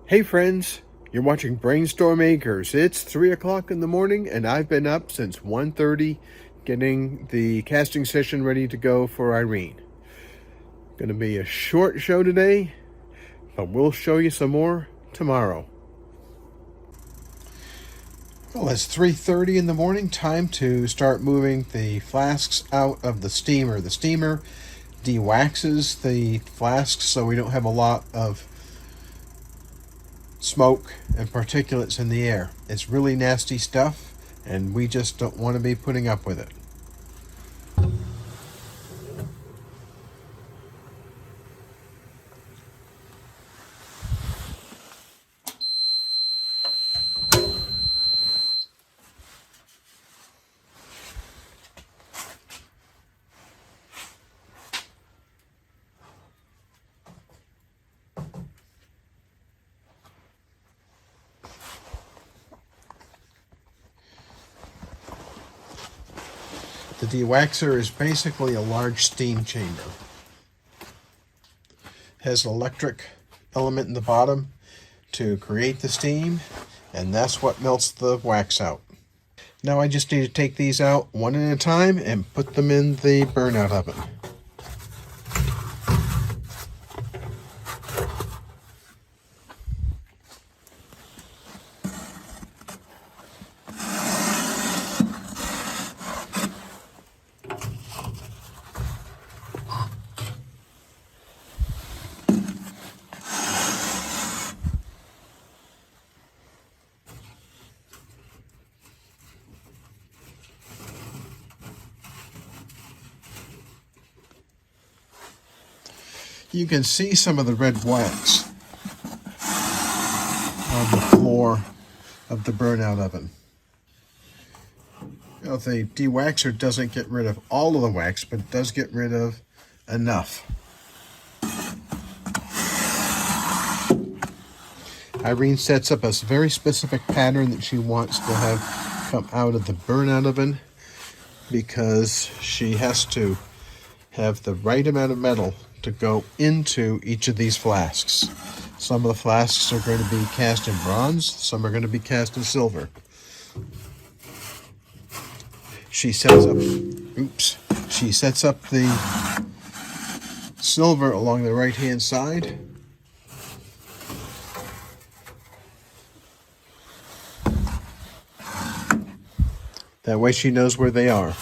Hey friends, you're watching BrainStormAcres. It's 3 o'clock in the morning and I've been up since 1:30 getting the casting session ready to go for Irene. Gonna be a short show today, but we'll show you some more tomorrow. Well, it's 3:30 in the morning, time to start moving the flasks out of the steamer. The steamer de-waxes the flasks so we don't have a lot of smoke and particulates in the air. It's really nasty stuff, and we just don't want to be putting up with it. The de-waxer is basically a large steam chamber. It has an electric element in the bottom to create the steam, and that's what melts the wax out. Now I just need to take these out one at a time and put them in the burnout oven. You can see some of the red wax on the floor of the burnout oven. Now, the de-waxer doesn't get rid of all of the wax, but it does get rid of enough. Irene sets up a very specific pattern that she wants to have come out of the burnout oven because she has to have the right amount of metal to go into each of these flasks. Some of the flasks are going to be cast in bronze, some are going to be cast in silver. She sets up the silver along the right hand side. That way she knows where they are.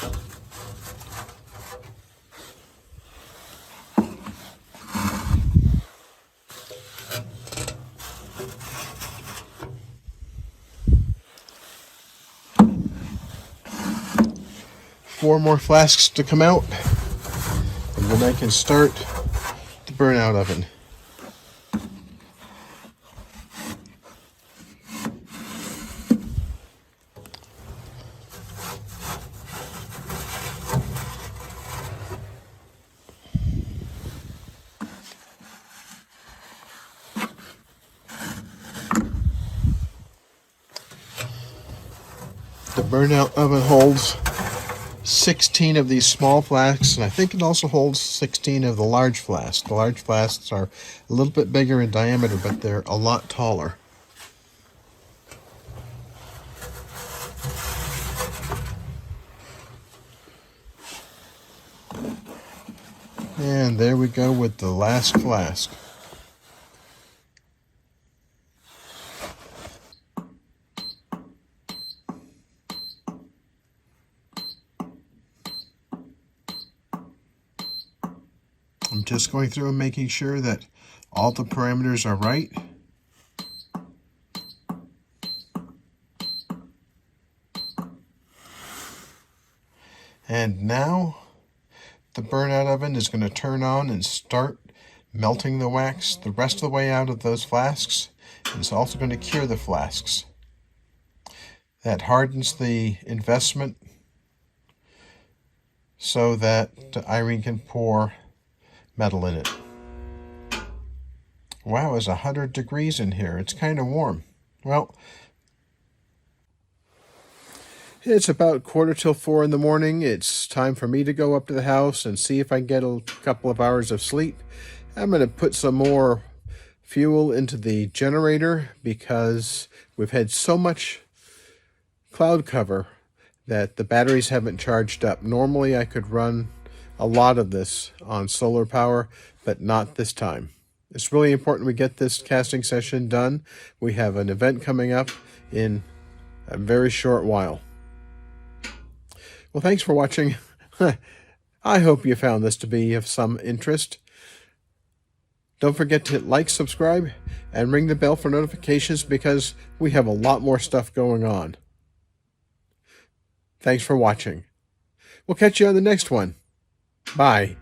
Four more flasks to come out, and then I can start the burnout oven. The burnout oven holds 16 of these small flasks, and I think it also holds 16 of the large flasks. The large flasks are a little bit bigger in diameter, but they're a lot taller. And there we go with the last flask. I'm just going through and making sure that all the parameters are right. And now the burnout oven is going to turn on and start melting the wax the rest of the way out of those flasks. And it's also going to cure the flasks. That hardens the investment so that Irene can pour metal in it. Wow, it's 100 degrees in here. It's kind of warm. Well, it's about 3:45 in the morning. It's time for me to go up to the house and see if I can get a couple of hours of sleep. I'm going to put some more fuel into the generator because we've had so much cloud cover that the batteries haven't charged up. Normally I could run a lot of this on solar power, but not this time. It's really important we get this casting session done. We have an event coming up in a very short while. Well, thanks for watching. I hope you found this to be of some interest. Don't forget to like, subscribe, and ring the bell for notifications because we have a lot more stuff going on. Thanks for watching. We'll catch you on the next one. Bye.